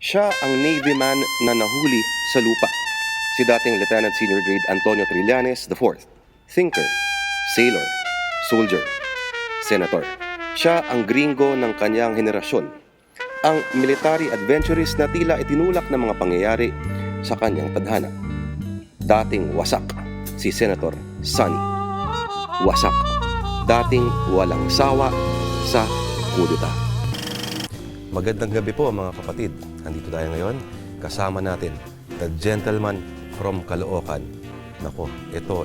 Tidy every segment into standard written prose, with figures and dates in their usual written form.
Siya ang Navy man na nahuli sa lupa. Si dating Lieutenant Senior Grade Antonio Trillanes IV. Thinker, sailor, soldier, senator. Siya ang gringo ng kanyang henerasyon. Ang military adventurist na tila itinulak ng mga pangyayari sa kanyang tadhana. Dating wasak, si Senator Sonny. Wasak. Dating walang sawa sa kudeta. Magandang gabi po mga kapatid. Nandito tayo ngayon. Kasama natin, the gentleman from Caloocan. Nako, ito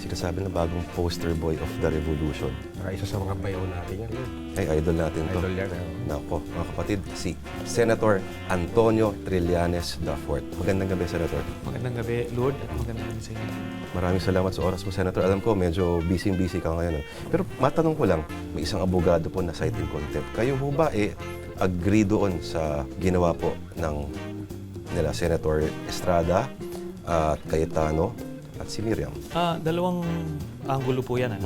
sinasabi na bagong poster boy of the revolution. Isa sa mga bayaw natin yan. Ay, idol natin to. Idol yan. Nako, mga kapatid, si Senator Antonio Trillanes IV. Magandang gabi, Senator. Magandang gabi, Lord, at magandang gabi sa inyo. Maraming salamat sa oras mo, Senator. Alam ko, medyo busy-busy ka ngayon. Pero matanong ko lang, may isang abogado po na cite in contempt. Kayo po ba agree doon sa ginawa po ng nila Senator Estrada at Cayetano at si Miriam? Dalawang anggulo po yan.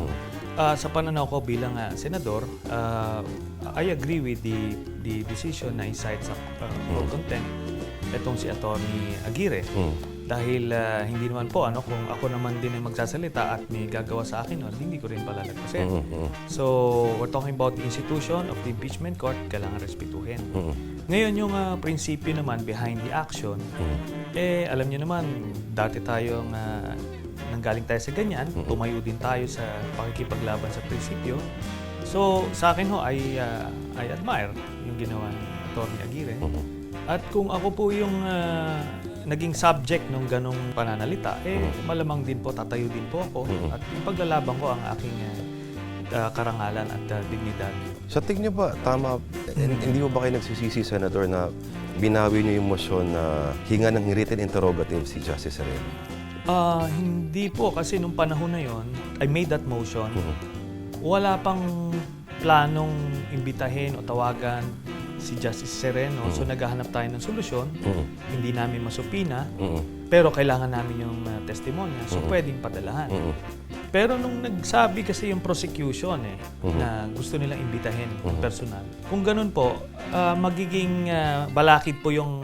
Sa pananaw ko bilang senador, I agree with the decision na incite sa for contempt itong si Attorney Aguirre. Dahil hindi naman po, kung ako naman din ay magsasalita at may gagawa sa akin, hindi ko rin palalagpasin. So, we're talking about the institution of the impeachment court, kailangan respetuhin. Ngayon, yung prinsipyo naman behind the action, alam niyo naman, dati tayong nanggaling tayo sa ganyan, tumayo din tayo sa pakikipaglaban sa prinsipyo. So, sa akin I admire yung ginawa ni Atty. Aguirre. At kung ako po yung naging subject ng ganong pananalita, malamang din po, tatayo din po ako at ipaglalaban ko ang aking karangalan at dignidad. Sa tingin niyo ba, tama, hindi mo ba kayo nagsisisi, Senator, na binawi niyo yung motion na hinga ng written interrogative si Justice Arellio? Hindi po, kasi nung panahon na yon, I made that motion. Wala pang planong imbitahin o tawagan si Justice Sereno. So naghahanap tayo ng solusyon. Hindi namin masupina, pero kailangan namin yung testimonya. So pwedeng padalahan. Pero nung nagsabi kasi yung prosecution na gusto nilang imbitahin personal. Kung ganun po, magiging balakid po yung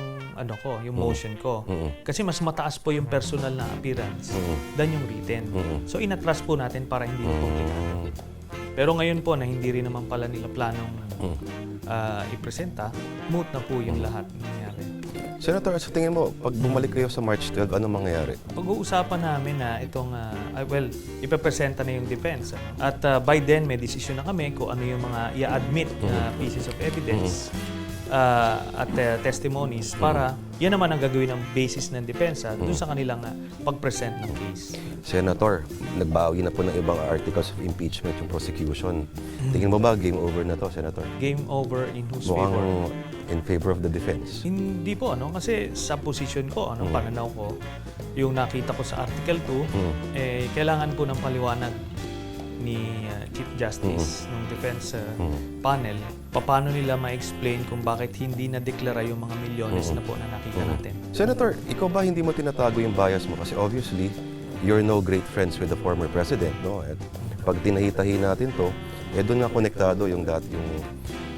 yung motion ko. Kasi mas mataas po yung personal na appearance than yung written. So inatras po natin para hindi po komplikado. Pero ngayon po na hindi rin naman pala nila planong ipresenta, moot na po yung lahat nangyari. Senator, sa tingin mo, pag bumalik kayo sa March 12, ano mangyayari? Pag-uusapan namin na itong, ipapresenta na yung defense. At by then, may decision na kami kung ano yung mga i-admit na pieces of evidence at testimonies para yan naman ang gagawin ng basis ng depensa doon sa kanilang pag-present ng case. Senator, nagbawi na po ng ibang articles of impeachment yung prosecution. Tingin mo ba game over na to, Senator? Game over in whose favor? Mukhang in favor of the defense. Hindi po, kasi sa position ko, pananaw ko, yung nakita ko sa Article 2, kailangan po ng paliwanag ni Chief Justice ng defense panel, paano nila ma-explain kung bakit hindi na-deklara yung mga milyones na po na nakita natin. Senator, ikaw ba hindi mo tinatago yung bias mo? Kasi obviously, you're no great friends with the former president, no? At pag tinahitahi natin to, doon nga konektado yung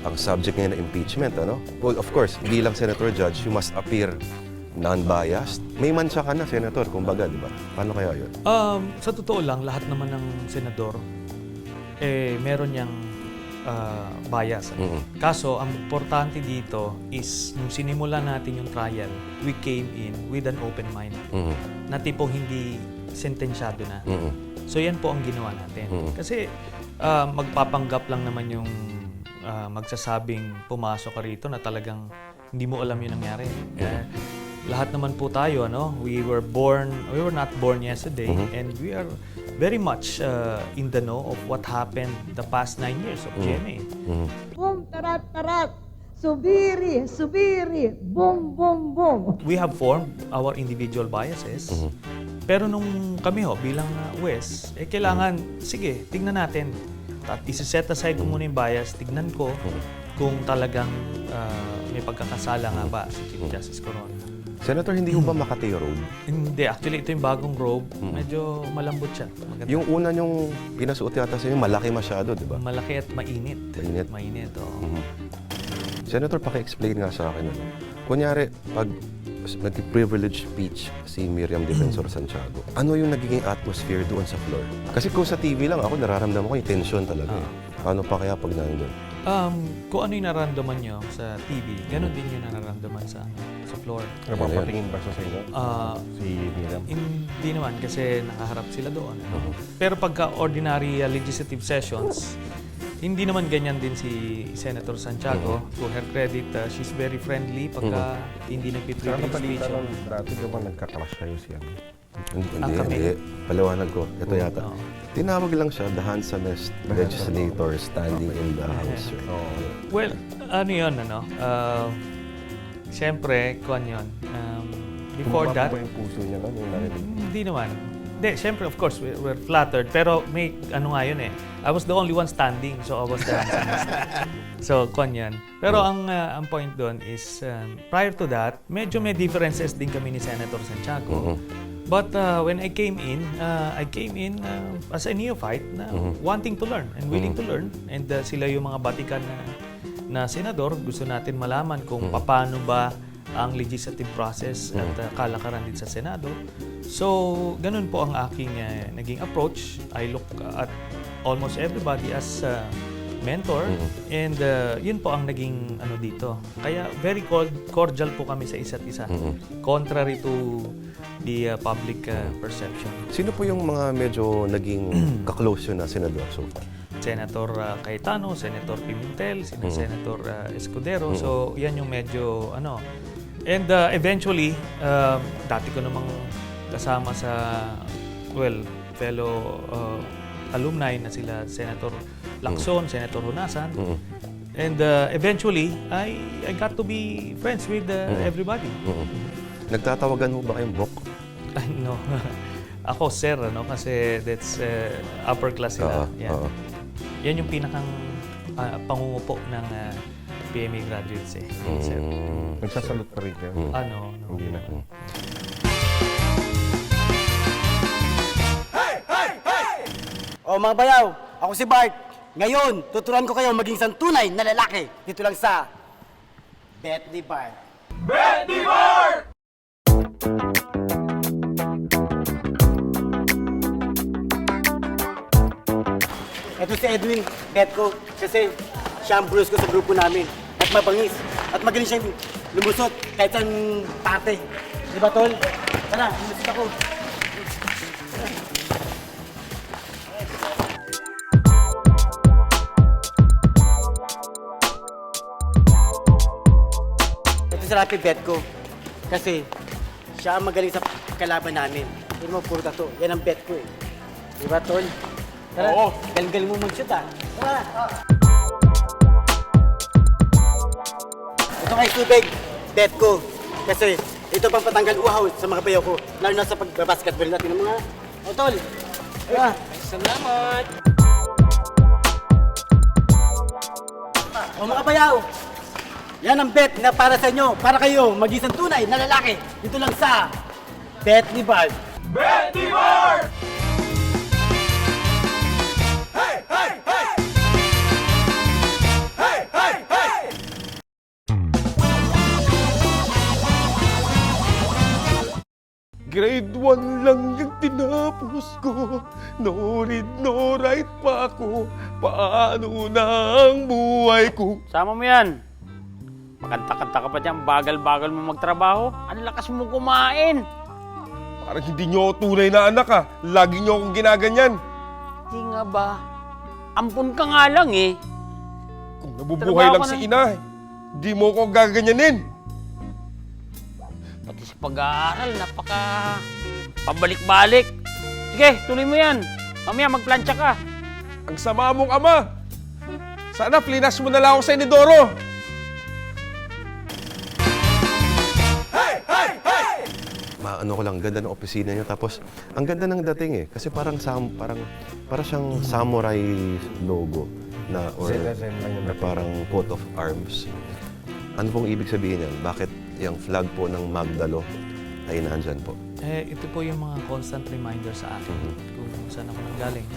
ang subject ngayon na impeachment, Well, of course, bilang Senator Judge, you must appear non-biased. May mansa ka na, Senator, kumbaga, di ba? Paano kaya yun? Sa totoo lang, lahat naman ng senador, meron niyang bias. Kaso, ang importante dito is, nung sinimula natin yung trial, we came in with an open mind. Na tipong hindi sentensyado na. So, yan po ang ginawa natin. Kasi, magpapanggap lang naman yung magsasabing pumasok ka rito na talagang hindi mo alam yung nangyari. Lahat naman po tayo, we were not born yesterday, and we are very much in the know of what happened the past 9 years of GMA. Boom, tarat, tarat. Subiri, subiri. Boom, boom, boom. We have formed our individual biases, pero nung kami bilang West, kailangan, sige, tignan natin. At isi-set aside ko muna yung bias, tignan ko kung talagang may pagkakasala nga ba si Chief Justice Corona. Senator, hindi mo ba Makati yung robe? Hindi, actually ito yung bagong robe. Medyo malambot siya. Maganda. Yung una yung pinasuot yata sa inyo, malaki masyado, di ba? Malaki at mainit. Mainit. Mainit, oo. Senator, paki-explain nga sa akin, Kunyari, pag nag-privilege speech si Miriam Defensor Santiago, ano yung nagiging atmosphere doon sa floor? Kasi kung sa TV lang, ako nararamdaman ko yung tension talaga. Ano pa kaya pag nandun? Kung ano yung nararamdaman nyo sa TV, ganun din yung nararamdaman sa floor. Napapatingin ba siya sa inyo? Si Miriam? Hindi naman kasi nakaharap sila doon. Pero pagka ordinary legislative sessions, hindi naman ganyan din si Senator Santiago. To her credit, she's very friendly pagka hindi Saka nagpiprivilege speech. napalita lang dati di ba nagka-clash kayo siya? Hindi, kami. hindi. Paliwanag ko. Ito yata. Oo. Tinawag lang siya the handsomest legislator standing in the House. Right? Oo. Well, ano yun, ano? Siyempre, kuwan yun. Before Bumaba that, ba yung puso niya nun, yung narinig? hindi naman. Hindi, siyempre, of course, we're flattered. Pero may, ano nga yun eh. I was the only one standing, so I was the handsomest. So, kuwan yan. Pero ang point doon is, prior to that, medyo may differences din kami ni Senator Santiago. But when I came in as a neophyte na wanting to learn and willing to learn. And sila yung mga batikan na senador. Gusto natin malaman kung paano ba ang legislative process at kalakaran din sa Senado. So, ganun po ang aking naging approach. I look at almost everybody as mentor and yun po ang naging ano dito. Kaya very cordial po kami sa isa't isa. Contrary to the public perception. Sino po yung mga medyo naging kaklose yun na senador so far? Senator Cayetano, Senator Pimentel, Senator Escudero. So, yan yung medyo ano. And eventually, dati ko namang kasama sa, fellow alumni na sila Senator Lacson, Senator Honasan. And eventually, I got to be friends with everybody. Nagtatawagan mo ba kayong Bok? Ay, no. Ako, sir, ano, kasi that's upper class sila. Yan. Yan yung pinakang pangungupo ng PMA graduates eh. Sir. Nagsasalute pa rin kayo? Ano, no. Hindi na. O mga bayaw, ako si Bart. Ngayon, tuturuan ko kayo maging isang tunay na lalaki. Dito lang sa Bet ni Bart. Ito si Edwin, bet ko. Kasi siya ang bruce ko sa grupo namin. At mabangis. At magaling siyang lumusot kahit saan parte. Di ba, Tol? Tara, lumusot ako. Ito si Rapi bet ko. Kasi siya ang magaling sa kalaban namin. Hindi mo, puro tato. Yan ang bet ko eh. Di ba, Tol? Tara, galing mo mag-shoot ah. Tara! Ito kay tubig, bet ko. Kasi ito pang patanggal uhaw sa mga bayaw ko. Lalo na sa pag-basketball natin ng mga... O, Tol! Tara! Salamat! O mga bayaw! Yan ang bet na para sa inyo, para kayo mag-isang tunay na lalaki. Dito lang sa Bet ni Bart. Grade 1 lang yung tinapos ko. No read, no write pa ako. Paano na ang buhay ko? Sama mo yan. Makanta-kanta ka pa dyan, bagal-bagal mo magtrabaho. Ang lakas mo kumain. Parang hindi nyo ako tunay na anak ah. Lagi nyo akong ginaganyan. Di nga ba? Ampun ka nga lang eh. Kung nabubuhay lang Trabaho ka si na. ina, di mo ako gaganyanin. Pati sa pag-aaral, napaka pabalik-balik. Sige, tuloy mo yan. Mamaya magplansya ka. Ang sama mong ama. Sana flinas mo na lang ako sa Inidoro. Ano ko lang, ganda ng opisina niyo. Tapos, ang ganda ng dating eh. Kasi parang siyang samurai logo na or Zen lang yung na dating. parang coat of arms. Ano pong ibig sabihin yan? Bakit yung flag po ng Magdalo ay nandyan po? Ito po yung mga constant reminder sa akin kung saan ako nanggaling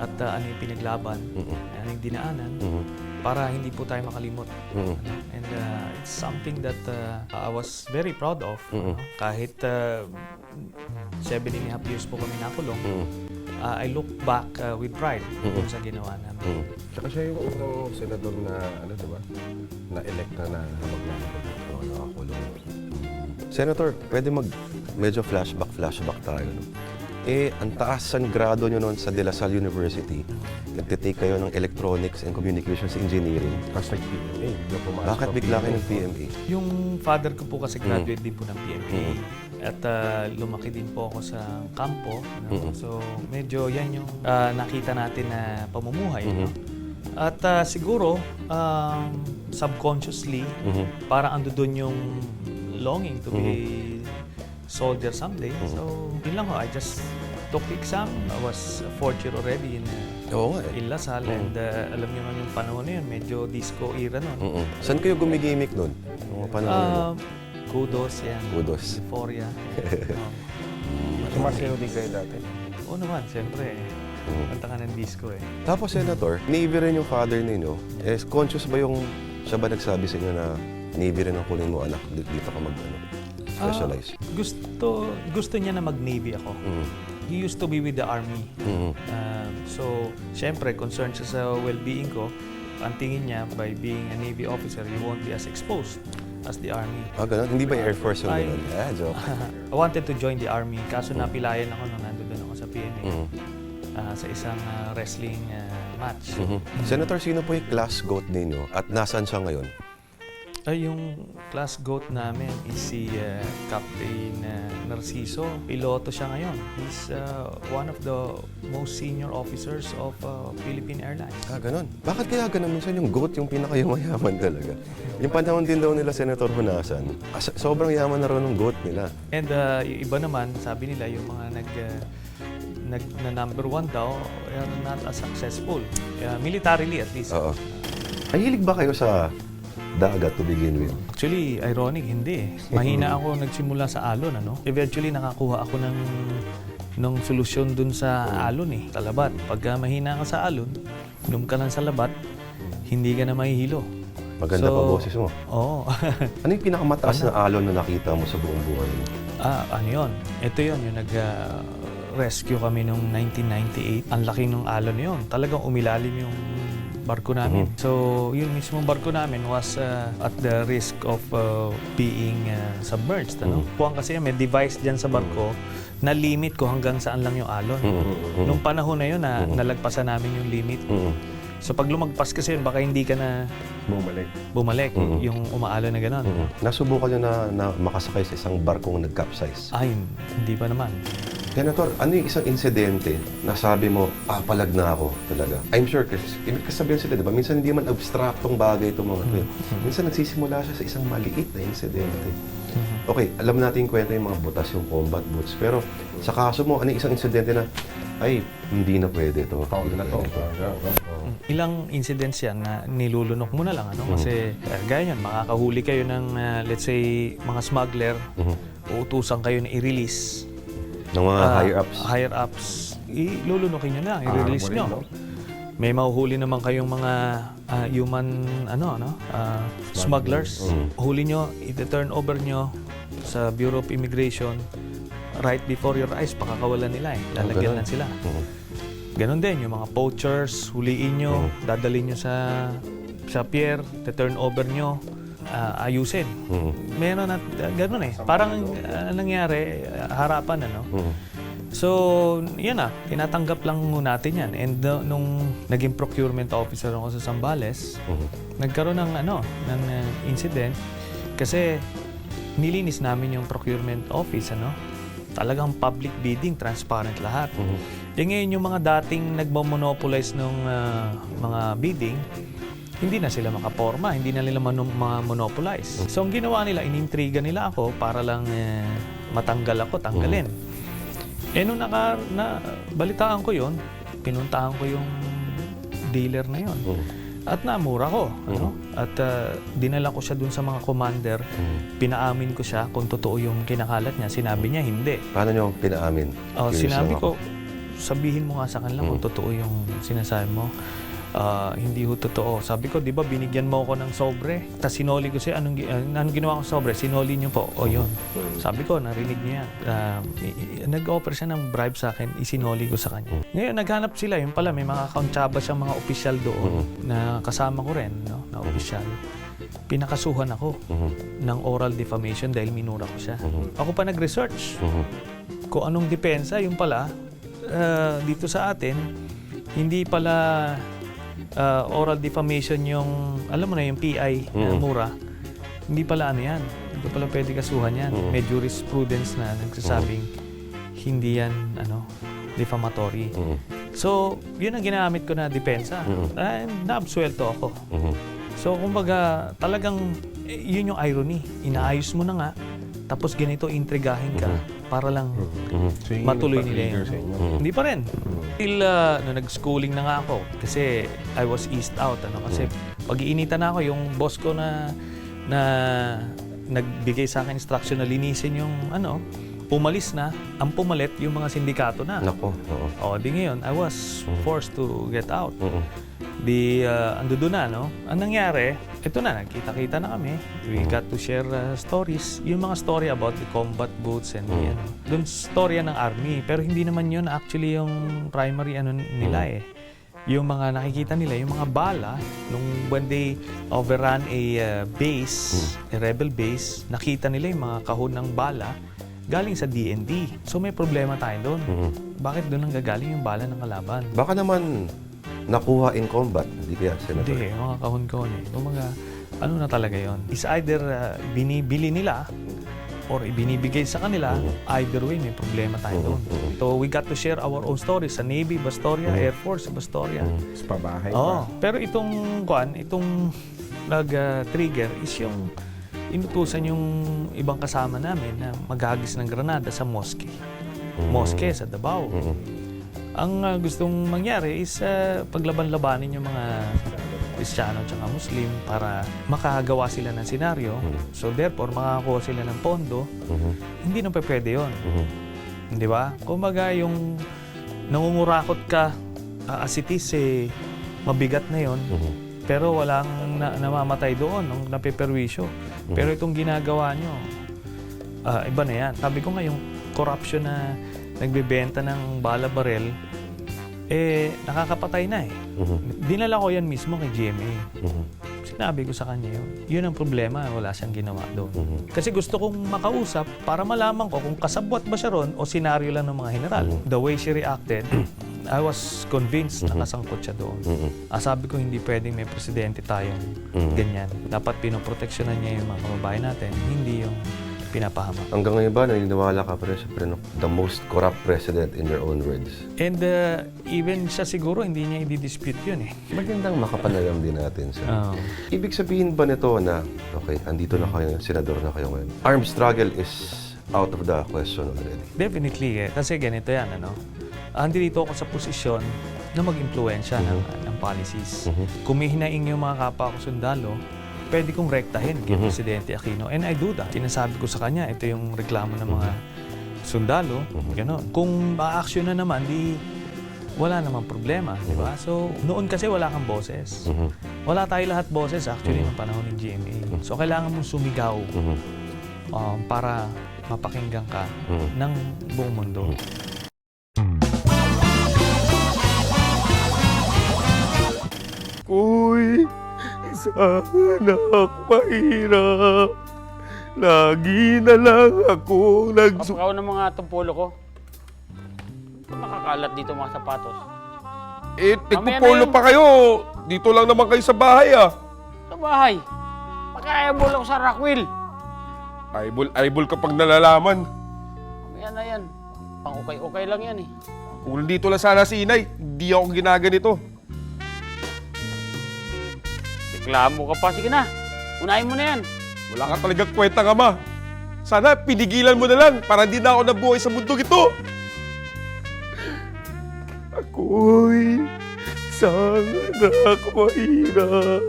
at ano yung pinaglaban, ano yung dinaanan, para hindi po tayo makalimot. And it's something that I was very proud of. Kahit 7.5 years po kami nakulong, I look back with pride kung sa ginawa namin. Tsaka siya yung unang senador na, diba? Na-elect na habang nakakulong. Senator, pwede medyo flashback tayo. No? Ang taas ng grado nyo noon sa De La Salle University, nagtitake kayo ng Electronics and Communications Engineering. Tapos nag-PMA. Bakit bigla kayo ng PMA? Yung father ko po kasi graduate din po ng PMA. At lumaki din po ako sa kampo. No? So medyo yan yung nakita natin na pamumuhay. No? At siguro, subconsciously, parang ando doon yung longing to be soldier someday. So yun lang ho, I just took the exam. I was 4th year already in Oo nga in La Salle. And alam niyo naman yung panahon na yun, medyo disco era nun. Saan kayo gumigimik noon? Mga panahon na Kudos yan. Kudos. Euphoria. Sumasayaw din kayo dati. Oo naman, siyempre. Kanta ka ng disco eh. Tapos, Senator, Navy rin yung father ninyo. Conscious ba siya ba nagsabi sa inyo na Navy rin ang kunin mo, anak, dito ka specialize? Gusto niya na mag-Navy ako. He used to be with the Army. So, siyempre, concerned siya sa well-being ko. Ang tingin niya, by being a Navy officer, you won't be as exposed as the Army. Ganun? Hindi ba Air Force yung ganun? Joke. I wanted to join the Army. Kaso napilayan ako nung nandun ako sa PMA. Sa isang wrestling match. Senator, sino po yung class goat ninyo at nasaan siya ngayon? Yung class goat namin is si Captain Narciso. Piloto siya ngayon. He's one of the most senior officers of Philippine Airlines. Ganun. Bakit kaya ganun? Minsan yung goat yung pinakayamayaman talaga. Yung panahon din daw nila Senator Honasan, sobrang yaman na rin ng goat nila. And yung iba naman, sabi nila, yung mga na number 1 daw, are not as successful. Militarily at least. Oo. Mahilig ba kayo sa dagat to begin with? Actually, ironic, hindi eh. Mahina ako nagsimula sa alon, ano? Eventually, nakakuha ako ng solusyon dun sa alon eh, sa labat. Pagka mahina ka sa alon, inom ka lang sa labat, hindi ka na mahihilo. Maganda pa boses mo. Oo. Ano yung pinakamataas na alon na nakita mo sa buong buhay mo? Ano yun? Ito yun, yung rescue kami noong 1998. Ang laki ng alon yun. Talagang umilalim yung barko namin. So, yung mismong barko namin was at the risk of being submerged. Ano? Kuwang kasi may device dyan sa barko na limit ko hanggang saan lang yung alon. Nung panahon na yun, nalagpasan namin yung limit. So, pag lumagpas kasi yun, baka hindi ka na bumalik yung umaalon na gano'n. Nasubukan nyo na makasakay sa isang barkong nag-capsize? Ay, hindi pa naman. Senator, ano yung isang insidente na sabi mo, palag na ako talaga? I'm sure, kasi sabihin sila, di ba? Minsan hindi man abstraktong bagay itong mga ito. Minsan nagsisimula siya sa isang maliit na insidente. Okay, alam natin yung kwento yung mga butas, yung combat boots. Pero sa kaso mo, ano yung isang insidente na, ay, hindi na pwede ito. Ilang incidents yan na nilulunok mo na lang, ano? Kasi gaya yan, makakahuli kayo ng, let's say, mga smuggler, uutusan kayo na i-release. Ng mga higher-ups? Higher-ups. Ilulunukin nyo na, i-release nyo. May mahuhuli naman kayong mga human smugglers. Huli nyo, i-turn over nyo sa Bureau of Immigration right before your eyes, pakakawalan nila eh. Lalagyan lang sila. Ganon din, yung mga poachers, huliin nyo, dadalhin nyo sa pier, turn over nyo, ayusin. Meron na gano'n eh. Parang nangyari, harapan ano. So, yan na, tinatanggap lang natin yan. And nung naging procurement officer ako sa Zambales, nagkaroon ng incident kasi nilinis namin yung procurement office, ano. Talagang public bidding, transparent lahat. Ngayon yung mga dating nagmo-monopolize ng mga bidding, hindi na sila makaporma, hindi na nila monopolize. So, ang ginawa nila, inintriga nila ako para lang matanggal ako, tanggalin. Nung balitaan ko yon, pinuntahan ko yung dealer na yon. At namura ko. Ano? At dinala ko siya dun sa mga commander. Pinaamin ko siya kung totoo yung kinakalat niya. Sinabi niya, hindi. Paano niyo pinaamin? Curious Sinabi lang ako. ko, sabihin mo nga sa kanila kung totoo yung sinasabi mo. Hindi ho totoo. Sabi ko, di ba binigyan mo ako ng sobre? Tapos sinoli ko siya, anong ginawa ko sa sobre? Sinoli niyo po. O yun. Sabi ko, narinig niya yan. Nag-offer siya ng bribe sa akin, isinoli ko sa kanya. Ngayon, naghanap sila. Yung pala, may mga kauntsaba siyang mga opisyal doon na kasama ko rin, no? Na opisyal. Pinakasuhan ako ng oral defamation dahil minura ko siya. Ako pa nag-research kung anong depensa. Yung pala, dito sa atin, hindi pala oral defamation yung, alam mo na, yung PI na mura. Hindi pala ano yan. Hindi pala pwede kasuhan yan. May jurisprudence na nagsasabing hindi yan defamatory. So, yun ang ginamit ko na depensa. Naabsuelto ako. So, kumbaga, talagang yun yung irony. Inaayos mo na nga, tapos ganito intrigahin ka para lang matuloy nila yun. Hindi pa rin. Till nag-schooling na nga ako kasi I was eased out. Kasi pag-iinitan na ako, yung boss ko na nagbigay sa akin instruction na linisin yung umalis na, ang pumalit yung mga sindikato na. Nako. Di ngayon, I was forced to get out. Ando doon na, no? Ang nangyari, ito na, nagkita-kita na kami. We got to share stories. Yung mga story about the combat boots and doon storya ng army. Pero hindi naman yun actually yung primary nila eh. Yung mga nakikita nila, yung mga bala, when they overran a base, a rebel base, nakita nila yung mga kahon ng bala galing sa DND. So may problema tayo doon. Bakit doon ang gagaling yung bala ng kalaban? Baka naman nakuha in combat. Hindi kaya, Senator? Hindi, mga kahon-kahon eh. Yung mga, ano na talaga yon? Is either binibili nila or ibinibigay sa kanila, either way may problema tayo doon. So we got to share our own stories sa Navy, Bastoria, Air Force, Bastoria. Sa pabahay Pero itong nag-trigger is yung inutusan yung ibang kasama namin na maghagis ng granada sa mosque. Mosque sa Davao. Ang gustong mangyari is paglaban-labanin yung mga Kristiyano at Muslim para makagawa sila ng senaryo. So therefore, makakakuha sila ng pondo. Hindi na pwede yun. Di ba? Kumbaga yung nangungurakot ka as it is, mabigat na yun. Pero walang namamatay doon, napiperwisyo. Pero itong ginagawa nyo, iba na yan. Sabi ko nga, yung corruption na nagbebenta ng bala barel, nakakapatay na eh. Dinala ko yan mismo kay GMA. Sinabi ko sa kanya yun. Yun ang problema, wala siyang ginawa doon. Kasi gusto kong makausap para malaman ko kung kasabwat ba siya ron o senaryo lang ng mga general. The way she reacted, I was convinced na kasangkot siya doon. Sabi ko, hindi pwedeng may presidente tayong ganyan. Dapat pinoproteksyonan niya yung mga kababayan natin, hindi yung pinapahamak. Hanggang ngayon ba, naniniwala ka pa rin sa the most corrupt president in your own words? And even siya siguro, hindi niya i-dispute yun eh. Magandang makapanayam din natin sa... Ibig sabihin ba nito na, okay, andito na kayo, senador na kayo ngayon. Armed struggle is out of the question already. Definitely kasi ganito yan, andito ako sa posisyon na mag-impluwensya ng policies. Kung may hinaing yung mga kapwa ko sundalo, pwede kong rektahin kay Presidente Aquino. And I do that. Sinasabi ko sa kanya, ito yung reklamo ng mga sundalo, gano'n. Kung ma-action na naman, wala namang problema, di ba? So, noon kasi wala kang boses. Wala tayo lahat boses actually ng panahon ng GMA. So, kailangan mong sumigaw para mapakinggan ka ng buong mundo. Uy, sana mahirap. Lagi na lang ako Kapakaw ng mga tumpulo ko. Ba't nakakalat dito mga sapatos? nagpupolo pa kayo. Dito lang naman kayo sa bahay Sa bahay. Pagkayabol ako sa Rockwell. Eyeball kapag nalalaman. Mamaya na yan. Pang-ukay-ukay lang yan eh. Kung dito lang sana si Inay, hindi ako ginaganito. Reklamo ka pa. Sige na. Unahin mo na yan. Wala ka talagang kwentang ama. Sana pinigilan mo na lang para hindi na ako nabuhay sa mundong ito. Ako'y isang anak mahirap.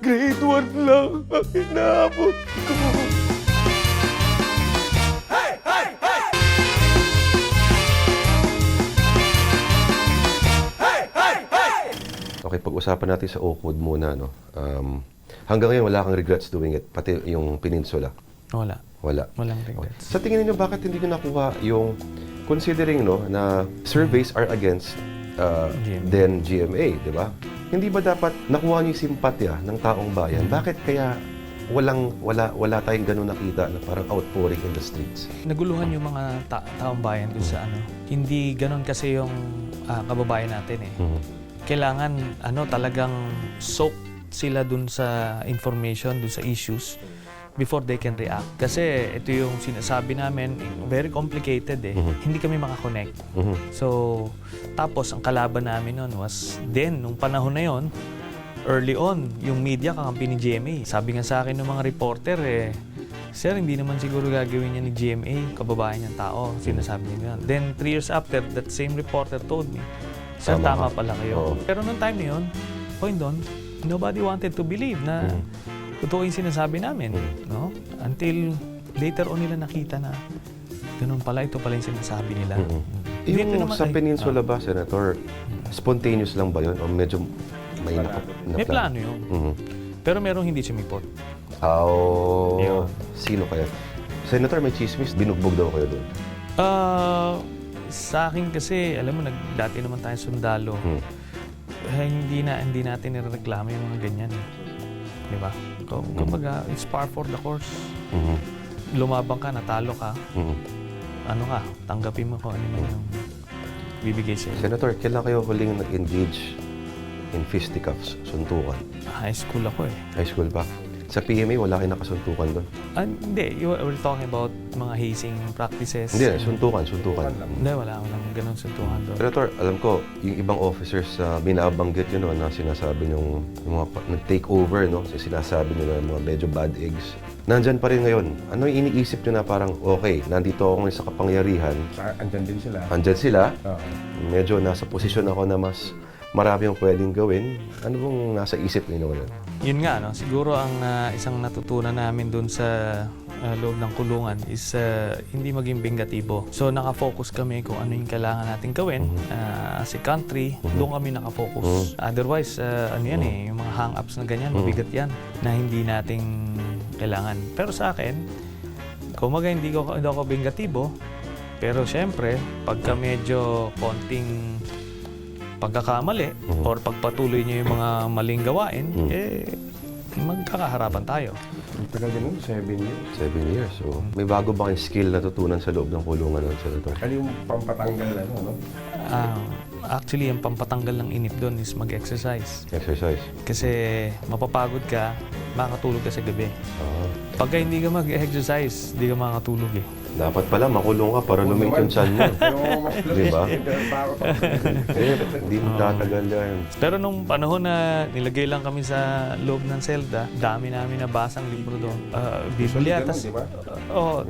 Grade 1 lang ang inabot ko. Okay, pag-usapan natin sa Oakwood muna, no? Hanggang ngayon, wala kang regrets doing it, pati yung Peninsula. Wala. Wala. Walang regrets. Sa tingin niyo, bakit hindi niyo nakuha yung, considering, no, na surveys are against GMA. then GMA, di ba? Hindi ba dapat nakuha niyo yung simpatya ng taong bayan? Bakit kaya wala tayong ganun nakita na parang outpouring in the streets? Naguluhan yung mga taong bayan dun sa ano. Hindi ganun kasi yung kababayan natin eh. Kailangan talagang soak sila dun sa information, dun sa issues before they can react. Kasi ito yung sinasabi namin, very complicated eh. Hindi kami makakonect. So, tapos ang kalaban namin nun was nung panahon na yon, early on, yung media kakampi ni GMA. Sabi nga sa akin ng mga reporter Sir, hindi naman siguro gagawin niya ni GMA, kababayan niyang tao. Sinasabi niya yan. Then 3 years after, that same reporter told me, Sir, tama pala kayo. Oo. Pero nung time na yun, point doon, nobody wanted to believe na totoo yung sinasabi namin. No? Until later on nila nakita na ganun pala, ito pala yung sinasabi nila. Dito Yung naman sa Peninsula ba, Senator, spontaneous lang ba yun? O medyo may may plano yun. Pero merong hindi sumipot. Yun. Sino kaya? Senator, may chismis, binugbog daw kayo doon. Sa akin kasi, alam mo, dati naman tayo sundalo. Hindi natin nireklamo yung mga ganyan. Di ba? Kumbaga, it's par for the course. Lumabang ka, natalo ka. Ano ka, tanggapin mo kung ano man yung bibigay sa'yo. Senator, kailan kayo huling nag-engage in fisticuffs, suntukan? High school ako eh. High school pa? Sa PMA, wala kayo nakasuntukan doon? Hindi, we're talking about mga hazing practices. Hindi, suntukan. Hindi, wala ganun suntukan doon. Senator, alam ko, yung ibang officers binabanggit yun, no, na sinasabi yung mga nag-take over, no? Sinasabi nyo na mga medyo bad eggs. Nandyan pa rin ngayon. Ano yung iniisip nyo na parang, okay, nandito ako ngayon sa kapangyarihan. Andyan din sila. Andyan sila. Medyo nasa posisyon ako na mas marami yung pwedeng gawin. Ano bang nasa isip ninyo ngayon? Yun nga, no? Siguro ang isang natutunan namin dun sa loob ng kulungan is hindi maging bingatibo. So nakafocus kami kung ano yung kailangan natin gawin as a country. Doon kami nakafocus. Otherwise, yung mga hang-ups na ganyan, mabigat yan na hindi nating kailangan. Pero sa akin, kumaga hindi ako bingatibo. Pero syempre, pagka medyo konting pagkakamali or pagpatuloy niyo yung mga maling gawain, magkakaharapan tayo. Tagal din 7 years. 7 years. So, may bago ba kayong skill na tutunan sa loob ng kulungan ng Senator? Ano yung pampatanggal no? Actually, ang pampatanggal ng inip doon is mag-exercise. Exercise. Kasi mapapagod ka, makakatulog ka sa gabi. Pagka hindi ka mag-exercise, hindi ka makakatulog eh. Dapat pala makulong ka para lumit yung chan mo. Di ba? Hindi mo tatagal yan. Pero nung panahon na nilagay lang kami sa loob ng selda, dami namin nabasang libro doon. Biblia, tas...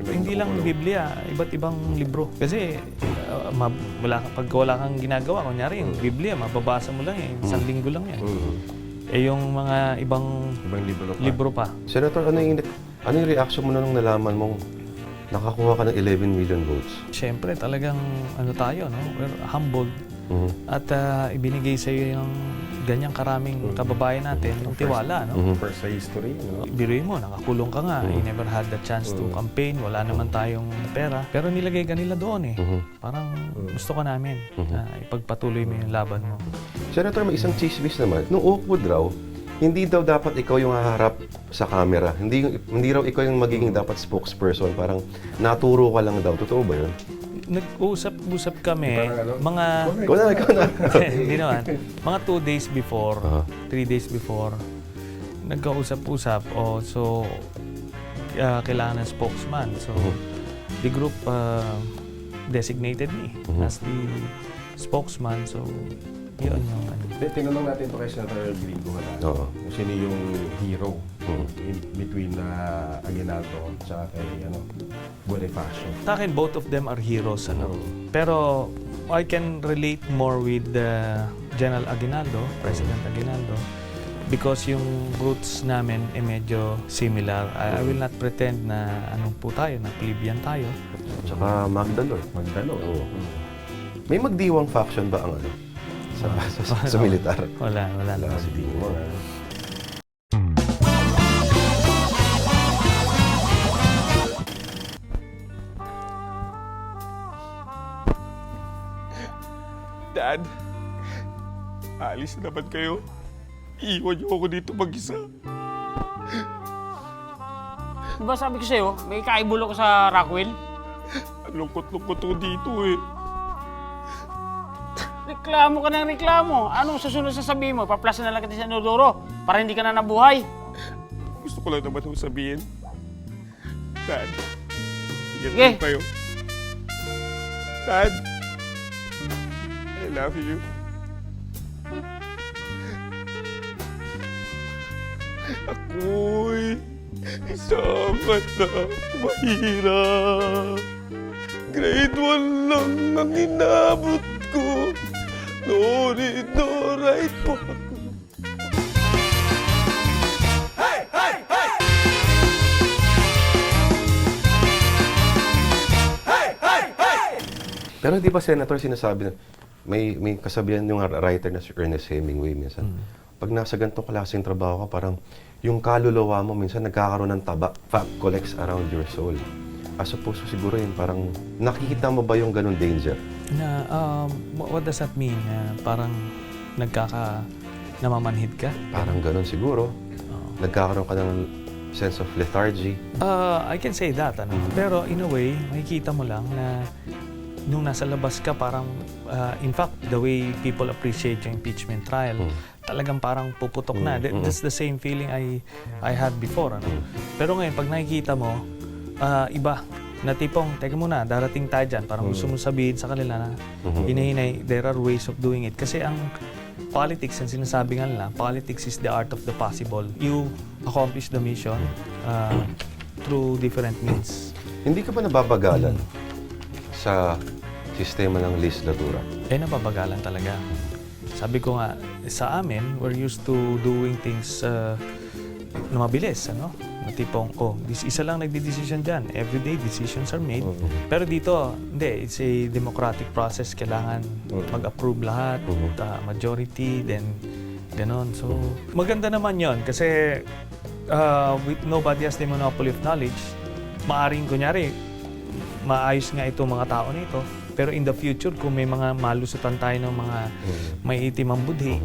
hindi lang Biblia, iba't ibang libro. Kasi pag wala kang ginagawa, kunyari yung Biblia, mababasa mo lang isang linggo lang yan. Yung mga ibang libro pa. Senator, ano yung reaction mo na nung nalaman mong nakakuha ka ng 11 million votes? Siyempre, talagang tayo, no? We're humbled. At ibinigay sa iyo yung ganyang karaming kababayan natin ng tiwala, no? First sa history, no? Biruin mo, nakakulong ka nga. You never had the chance to campaign. Wala naman tayong pera. Pero nilagay ka nila doon eh. Parang gusto ka namin. Ipagpatuloy mo yung laban mo. Senator, may isang chismis naman. Nung Oakwood raw, hindi daw dapat ikaw yung haharap sa camera. Hindi raw ikaw yung magiging dapat spokesperson. Parang naturo ka lang daw. Totoo ba yun? Nag-usap kami, mga... Ikaw na. Hindi naman. Mga 2 days before, 3 days before, nagkausap-usap. So, kailangan ng spokesman. So, the group designated me as the spokesman. So, yun yung ano. Tinanong natin ito kay Senator Gringo Manalo. Sino yung hero in between Aguinaldo at kay Bonifacio. Sa akin, both of them are heroes. Pero I can relate more with General Aguinaldo, President Aguinaldo, because yung roots namin ay medyo similar. I will not pretend na anong po tayo, na plebeian tayo. Tsaka Magdalor. Oo. May magdiwang faction ba ang ano? Sa militar? Wala naman. Siguro. Dad, alis na naman kayo. Iwan niyo ako dito mag-isa. Diba sabi ko sa'yo, may kaibulo ko sa Rockwell? Ang lungkot-lungkot ko dito eh. Reklamo ka ng reklamo. Anong susunod sa sabihin mo? Paplasan na lang kita sa Inodoro para hindi ka na nabuhay. Gusto ko lang naman ho sabihin. Dad, ingat Sige. po kayo. Dad, I love you. Ako'y sangat na mahirap. Grade 1 lang ang inabot ko. No read, no write pa ako. Pero di ba, Senator, sinasabi na may kasabihan yung writer na si Ernest Hemingway minsan. Pag nasa ganitong klaseng trabaho ka, parang yung kaluluwa mo minsan nagkakaroon ng taba. Fat collects around your soul. As opposed to siguro yun, parang nakikita mo ba yung ganun danger? Na, what does that mean? Parang namamanhid ka? Parang ganun siguro. Nagkakaroon ka ng sense of lethargy. I can say that, ano. Pero in a way, makikita mo lang na nung nasa labas ka, parang, in fact, the way people appreciate yung impeachment trial, talagang parang puputok na. That's the same feeling I had before, ano. Pero ngayon, pag nakikita mo, iba, na tipong, teka muna, darating tayo dyan, parang gusto mo sabihin sa kanila na hinahinay, there are ways of doing it. Kasi ang politics, ang sinasabi nga nila, politics is the art of the possible. You accomplish the mission through different means. Hindi ka ba nababagalan sa sistema ng legislatura? Napapagalan talaga. Sabi ko nga, sa amin, we're used to doing things na mabilis, ano? Na tipong, isa lang nagdi-decision dyan. Everyday decisions are made. Pero dito, hindi. It's a democratic process. Kailangan mag-approve lahat, majority, then ganon. So, maganda naman yon kasi nobody has the monopoly of knowledge. Maaring, kunyari, maayos nga itong mga tao nito. Pero in the future, kung may mga malusutan tayo ng mga may itim ang budhi,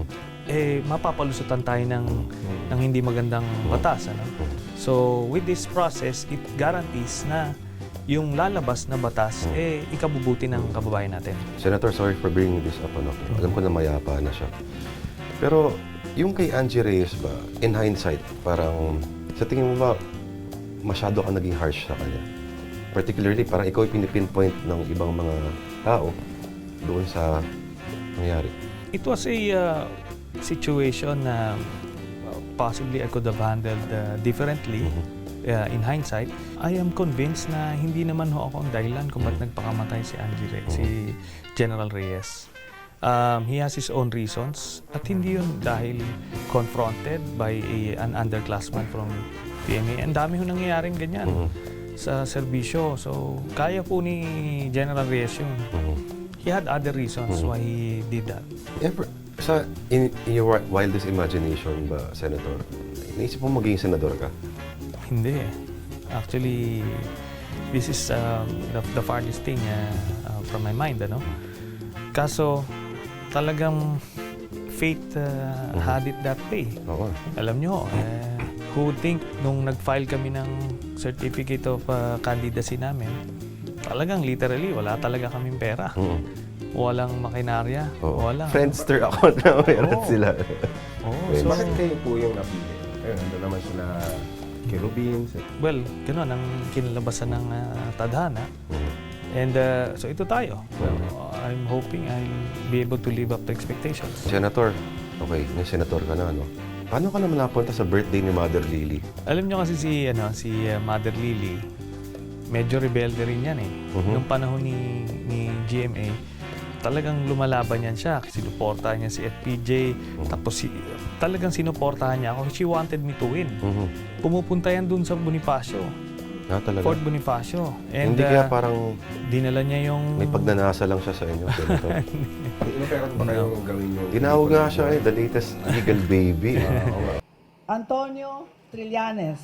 mapapalusutan tayo ng hindi magandang batas. Ano? So, with this process, it guarantees na yung lalabas na batas, ikabubuti ng kababayan natin. Senator, sorry for bringing this up. Ano? Alam ko na mayapa na siya. Pero yung kay Angie Reyes ba, in hindsight, parang sa tingin mo ba, masyado ka naging harsh sa kanya? Particularly, parang ikaw pinipinpoint ng ibang mga tao doon sa nangyari. It was a situation na possibly I could have handled differently in hindsight. I am convinced na hindi naman ako ang dahilan kung ba't nagpakamatay si si General Reyes. He has his own reasons at hindi yun dahil confronted by an underclassman from PMA. Ang dami ho nangyayaring ganyan sa serbisyo. So, kaya po ni General Reyes yun. He had other reasons why he did that. In your wildest imagination ba, Senator, naisip mo maging senador ka? Hindi. Actually, this is the farthest thing from my mind, ano? Kaso, talagang fate had it that way. Oo. Alam nyo, who would think nung nag-file kami ng certificate of candidacy namin, talagang literally, wala talaga kaming pera. Walang makinarya, walang... Friendster account na meron sila. So, Bakit kayo po yung napili? Ando naman sila Kerubin. well, gano'n ang kinalabasan ng tadhana. And so ito tayo. I'm hoping I'll be able to live up to expectations. Senator, okay, may senator ka na, no? Paano ka naman napunta sa birthday ni Mother Lily? Alam nyo kasi si Mother Lily, medyo rebelde rin yan eh. Nung panahon ni GMA, talagang lumalaban yan siya. Sinuportahan niya si FPJ, tapos talagang sinuportahan niya ako. She wanted me to win. Pumupunta yan dun sa Bonifacio, Talaga. Fort Bonifacio. And Hindi kaya parang dinala niya yung... may pagnanasa lang siya sa inyo, Senator. Inoferan ba kayong gawin yung... Tinawag nga siya the latest legal baby. Antonio Trillanes.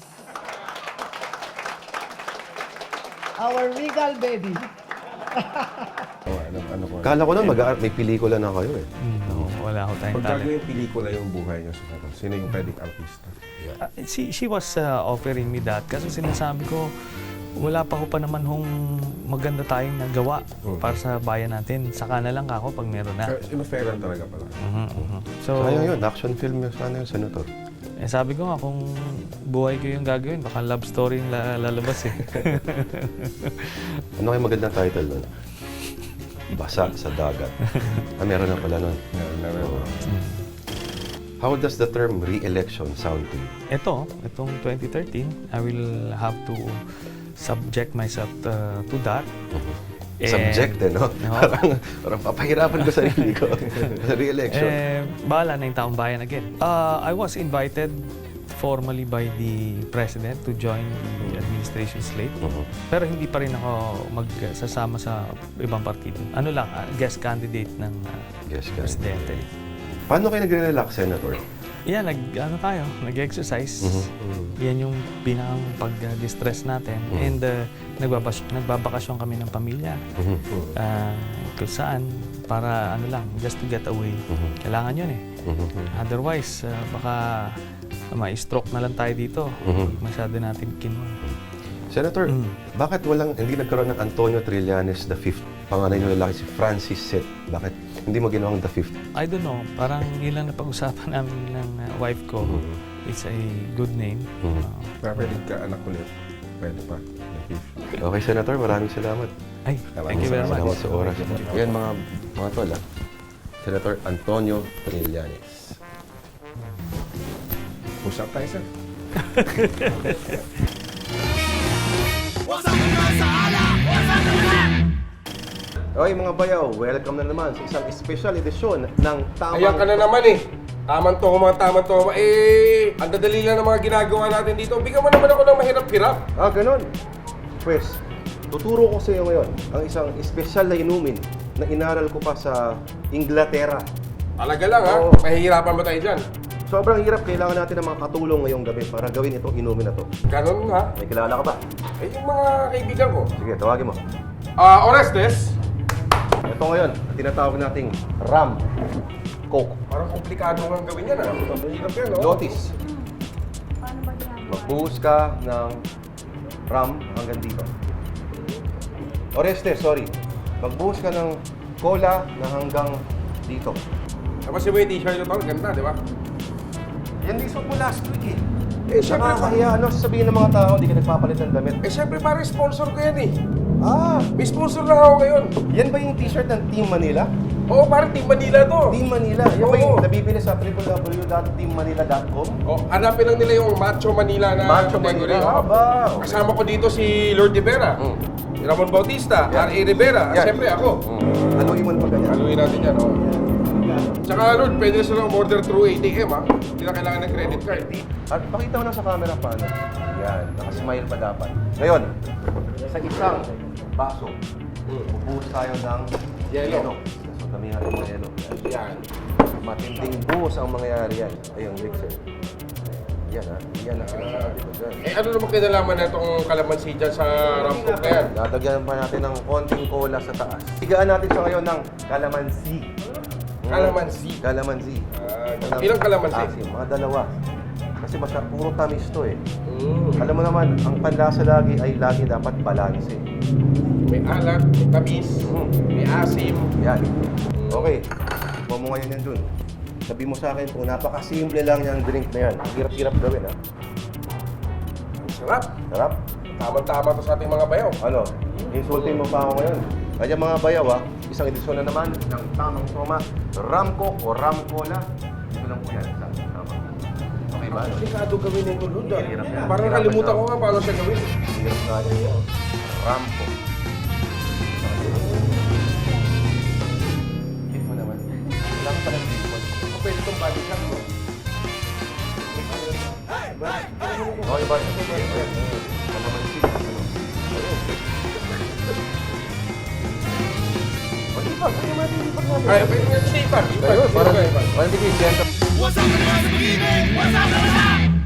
Our regal baby. Ano ko? Kala ko na may pelikula na kayo eh. Wala ako tayong Pag talent. gagawin pelikula yung buhay niyo, Senator, sino yung pwedeng artista? She was offering me that kasi sinasabi ko, wala pa ko pa naman hong maganda tayong nagawa para sa bayan natin. Saka na lang ako pag meron na. Inoferan talaga pala. So, Sayang yun, action film yun sana yun, Senator. sabi ko nga, kung buhay ko yung gagawin, baka love story yung lalabas eh. Ano kayo magandang title nun? Basa sa dagat. Meron na pala nun. Meron. How does the term re-election sound to you? Itong 2013, I will have to subject myself to that. And- Subject no? Oo. Parang papahirapan ko sarili ko sa re-election. Bahala na yung taong bayan again. I was invited formally by the President to join the administration slate. Pero hindi pa rin ako magsasama sa ibang partido. Ano lang, guest candidate ng Yes, ka. Presidente. Paano kayo nagre-relax, Senator? Yan, nag-exercise. Yan yung pinakang pag-distress natin. And nagbabakasyon kami ng pamilya. Kung saan, para just to get away. Kailangan yun eh. Otherwise, baka ma-stroke na lang tayo dito. Masyado natin kinuha. Senator, bakit hindi nagkaroon ng Antonio Trillanes V? Panganay niyo lalaki si Francis Seth. Bakit hindi mo ginawang the fifth? I don't know, parang yun lang napag-usapan namin ng wife ko. It's a good name. Pwede ka anak ulit. Pwede pa. Okay, Senator, maraming salamat. Ay, thank you very much. Salamat sa oras. Yan mga tol, Senator Antonio Trillanes. Usap tayo, sir. Okay mga bayaw, welcome na naman sa isang special edisyon ng Ayan ka na naman eh. Tamang toma. Ang dadali lang ng mga ginagawa natin dito. Bigyan mo naman ako ng mahirap-hirap. Ganun. Pues, tuturo ko sa iyo ngayon ang isang espesyal na inumin na inaral ko pa sa Inglaterra. Talaga lang ha? Oo. Mahihirapan ba tayo dyan? Sobrang hirap, kailangan natin ng mga katulong ngayong gabi para gawin itong inumin na to. Ganun ha? May kilala ka ba? Yung mga kaibigan ko. Sige, tawagin mo. Orestes. Ito ngayon, tinatawag nating rum coke. Parang komplikado nga gawin yan ha? Mahirap yan, no? Notice, magbuhos ka ng rum hanggang dito. Orestes, sorry. Magbuhos ka ng cola na hanggang dito. Tapos yung t-shirt nyo tol, ganda, di ba? Yan din suot mo last week eh. Siyempre, Nakakahiya, ano sasabihin ng mga tao, hindi ka nagpapalit ng damit. siyempre parang sponsor ko yan eh. Ah, May sponsor lang ako ngayon. yan ba yung t-shirt ng Team Manila? Oo, parang Team Manila to. Team Manila, yan ba yung Oo. nabibili sa www.teammanila.com? Hanapin lang nila yung Macho Manila na Macho category. Manila, ba? Kasama ko dito si Lord Rivera, Ramon Bautista, R.A. Rivera, at Yan. siyempre ako. Haluin mo pa ganyan. Haluin natin yan, oh. Tsaka Lord, pwede na silang order through ATM, ha? Hindi na kailangan ng credit card. At pakita mo na sa camera paano. Yan, nakasmile pa dapat. Ngayon, sa isang baso, bubuhos tayo ng Yelo. So, damihan ng yelo. Yan. Matinding buhos ang mangyayari yan. Ayun, mixer. Yan ha. Yan ang sinasabi ko dyan. Ano naman kinalaman na itong kalamansi dyan sa rampok na yan? Dadagyan pa natin ng konting cola sa taas. Higaan natin siya ngayon ng calamansi. Kalamansi. Calamansi. Ilang kalamansi? Asim, mga dalawa. Kasi puro tamis to eh. Alam mo naman, ang panlasa lagi ay lagi dapat balance eh. May alat, may tamis, may asim. Yan. Okay. Kuha mo ngayon yan dun. Sabi mo sa akin kung napakasimple lang yung drink na yan. Hirap-hirap gawin ha. Ang sarap. Sarap. Tama-tama to sa ating mga bayaw. Ano? Insultin mo pa ako ngayon. Kaya mga bayaw ha, isang edisyon na naman ng Tamang Toma, Rum Coke o Rum Cola. Ito lang po yan. Tama. Okay ba? Delikado gawin ito, Lord. Hirap yan. Parang Hirap kalimutan yan. ko nga paano siya gawin. Hirap nga yan. Rum Coke. lang pala ng bacon. Pwede itong body shot mo. Okay, ba? Kalamansi. Ay, pwede nga siya ipan. Ayun, parang bigay sento. What's up, everybody? Good evening. What's up, everybody?